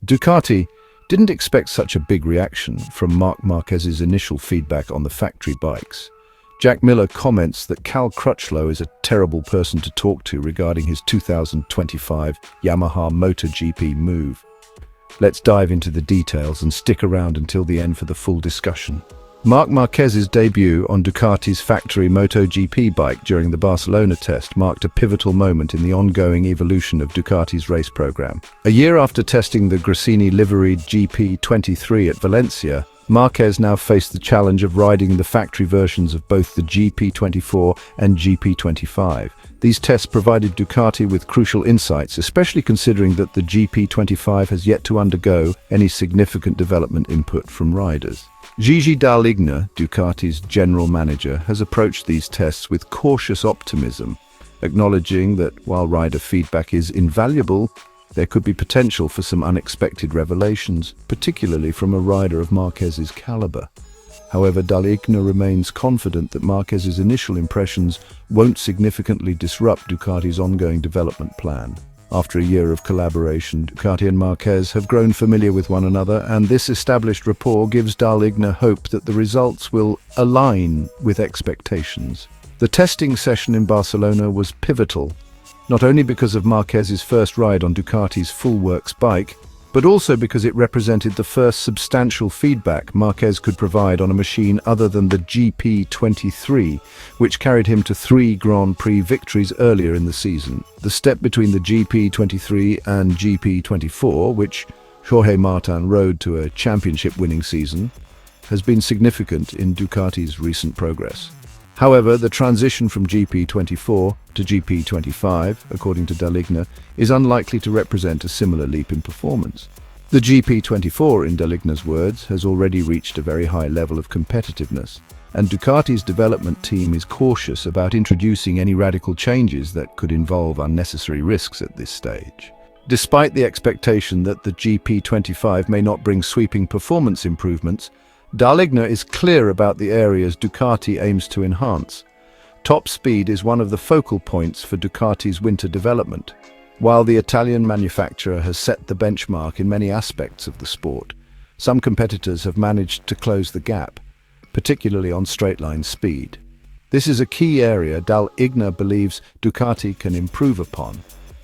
Ducati didn't expect such a big reaction from Marc Marquez's initial feedback on the factory bikes. Jack Miller comments that Cal Crutchlow is a terrible person to talk to regarding his 2025 Yamaha MotoGP move. Let's dive into the details and stick around until the end for the full discussion. Marc Marquez's debut on Ducati's factory MotoGP bike during the Barcelona test marked a pivotal moment in the ongoing evolution of Ducati's race program. A year after testing the Gresini liveried GP25 at Valencia, Marquez now faced the challenge of riding the factory versions of both the GP24 and GP25. These tests provided Ducati with crucial insights, especially considering that the GP25 has yet to undergo any significant development input from riders. Gigi Dall'Igna, Ducati's general manager, has approached these tests with cautious optimism, acknowledging that while rider feedback is invaluable, there could be potential for some unexpected revelations, particularly from a rider of Marquez's caliber. However, Dall'Igna remains confident that Marquez's initial impressions won't significantly disrupt Ducati's ongoing development plan. After a year of collaboration, Ducati and Marquez have grown familiar with one another, and this established rapport gives Dall'Igna hope that the results will align with expectations. The testing session in Barcelona was pivotal, not only because of Marquez's first ride on Ducati's full works bike, but also because it represented the first substantial feedback Marquez could provide on a machine other than the GP23, which carried him to 3 Grand Prix victories earlier in the season. The step between the GP23 and GP24, which Jorge Martin rode to a championship-winning season, has been significant in Ducati's recent progress. However, the transition from GP24 to GP25, according to Dall'Igna, is unlikely to represent a similar leap in performance. The GP24, in Dall'Igna's words, has already reached a very high level of competitiveness, and Ducati's development team is cautious about introducing any radical changes that could involve unnecessary risks at this stage. Despite the expectation that the GP25 may not bring sweeping performance improvements, Dall'Igna is clear about the areas Ducati aims to enhance. Top speed is one of the focal points for Ducati's winter development. While the Italian manufacturer has set the benchmark in many aspects of the sport, some competitors have managed to close the gap, particularly on straight-line speed. This is a key area Dall'Igna believes Ducati can improve upon,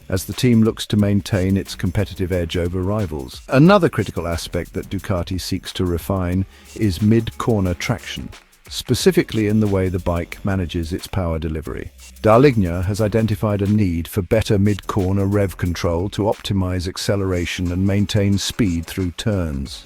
as the team looks to maintain its competitive edge over rivals. Another critical aspect that Ducati seeks to refine is mid-corner traction, specifically in the way the bike manages its power delivery. Dall'Igna has identified a need for better mid-corner rev control to optimize acceleration and maintain speed through turns.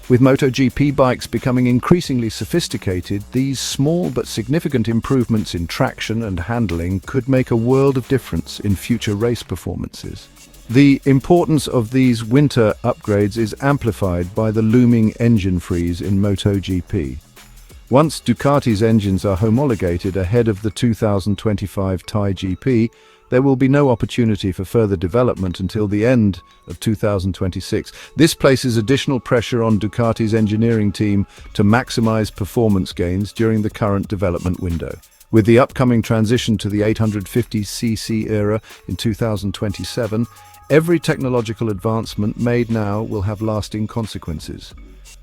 With MotoGP bikes becoming increasingly sophisticated, these small but significant improvements in traction and handling could make a world of difference in future race performances. The importance of these winter upgrades is amplified by the looming engine freeze in MotoGP. Once Ducati's engines are homologated ahead of the 2025 Thai GP, there will be no opportunity for further development until the end of 2026. This places additional pressure on Ducati's engineering team to maximize performance gains during the current development window. With the upcoming transition to the 850cc era in 2027, every technological advancement made now will have lasting consequences.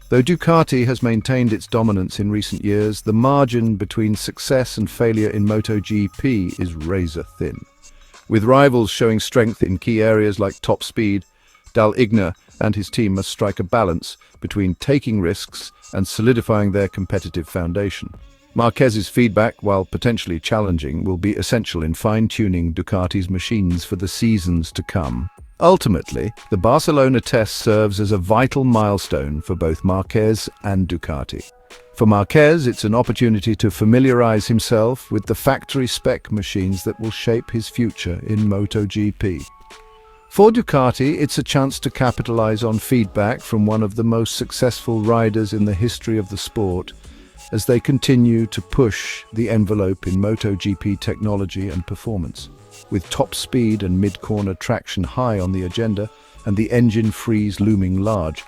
Though Ducati has maintained its dominance in recent years, the margin between success and failure in MotoGP is razor thin. With rivals showing strength in key areas like top speed, Dall'Igna and his team must strike a balance between taking risks and solidifying their competitive foundation. Marquez's feedback, while potentially challenging, will be essential in fine-tuning Ducati's machines for the seasons to come. Ultimately, the Barcelona test serves as a vital milestone for both Marquez and Ducati. For Marquez, it's an opportunity to familiarize himself with the factory-spec machines that will shape his future in MotoGP. For Ducati, it's a chance to capitalize on feedback from one of the most successful riders in the history of the sport as they continue to push the envelope in MotoGP technology and performance. With top speed and mid-corner traction high on the agenda and the engine freeze looming large,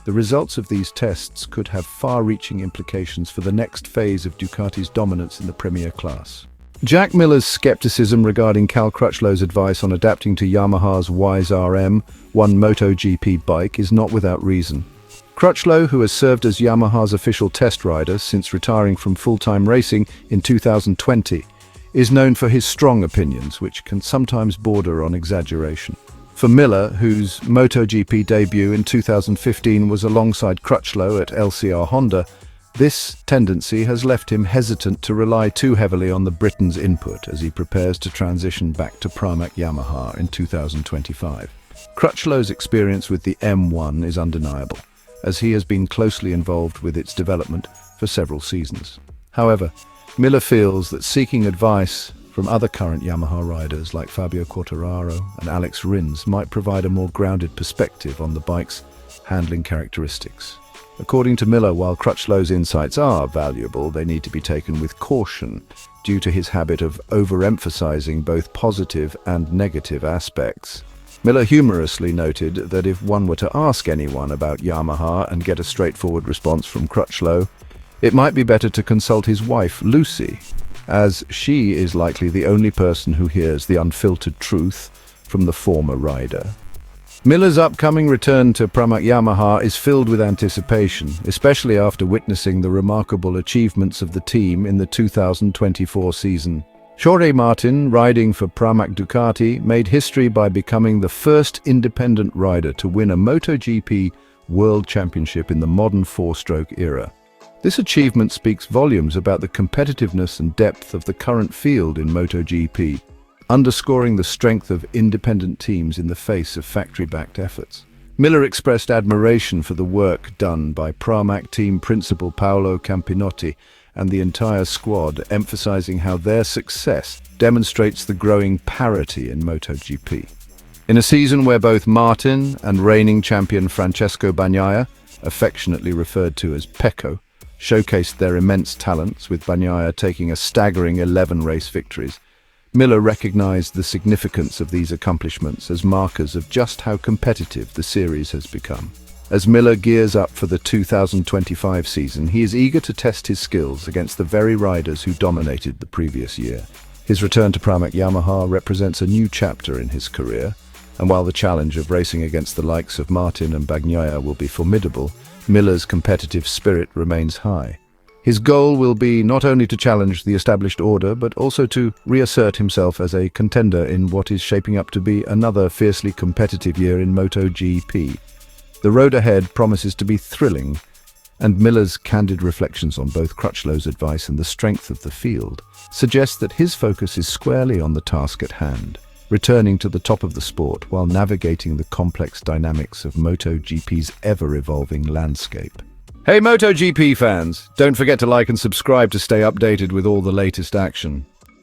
the results of these tests could have far-reaching implications for the next phase of Ducati's dominance in the Premier class. Jack Miller's skepticism regarding Cal Crutchlow's advice on adapting to Yamaha's Wise RM one MotoGP bike is not without reason. Crutchlow, who has served as Yamaha's official test rider since retiring from full-time racing in 2020, is known for his strong opinions, which can sometimes border on exaggeration. For Miller, whose MotoGP debut in 2015 was alongside Crutchlow at LCR Honda, this tendency has left him hesitant to rely too heavily on the Briton's input as he prepares to transition back to PRAMAC Yamaha in 2025. Crutchlow's experience with the M1 is undeniable, as he has been closely involved with its development for several seasons. However, Miller feels that seeking advice from other current Yamaha riders like Fabio Quartararo and Alex Rins might provide a more grounded perspective on the bike's handling characteristics. According to Miller, while Crutchlow's insights are valuable, they need to be taken with caution due to his habit of overemphasizing both positive and negative aspects. Miller humorously noted that if one were to ask anyone about Yamaha and get a straightforward response from Crutchlow, it might be better to consult his wife, Lucy, as she is likely the only person who hears the unfiltered truth from the former rider. Miller's upcoming return to PRAMAC Yamaha is filled with anticipation, especially after witnessing the remarkable achievements of the team in the 2024 season. Jorge Martin, riding for PRAMAC Ducati, made history by becoming the first independent rider to win a MotoGP World Championship in the modern four-stroke era. This achievement speaks volumes about the competitiveness and depth of the current field in MotoGP, underscoring the strength of independent teams in the face of factory-backed efforts. Miller expressed admiration for the work done by PRAMAC team principal Paolo Campinotti and the entire squad, emphasizing how their success demonstrates the growing parity in MotoGP. In a season where both Martin and reigning champion Francesco Bagnaia, affectionately referred to as Pecco, showcased their immense talents, with Bagnaia taking a staggering 11 race victories, Miller recognized the significance of these accomplishments as markers of just how competitive the series has become. As Miller gears up for the 2025 season, he is eager to test his skills against the very riders who dominated the previous year. His return to PRAMAC Yamaha represents a new chapter in his career, and while the challenge of racing against the likes of Martin and Bagnaia will be formidable, Miller's competitive spirit remains high. His goal will be not only to challenge the established order, but also to reassert himself as a contender in what is shaping up to be another fiercely competitive year in MotoGP. The road ahead promises to be thrilling, and Miller's candid reflections on both Crutchlow's advice and the strength of the field suggest that his focus is squarely on the task at hand, returning to the top of the sport while navigating the complex dynamics of MotoGP's ever-evolving landscape. Hey MotoGP fans, don't forget to like and subscribe to stay updated with all the latest action.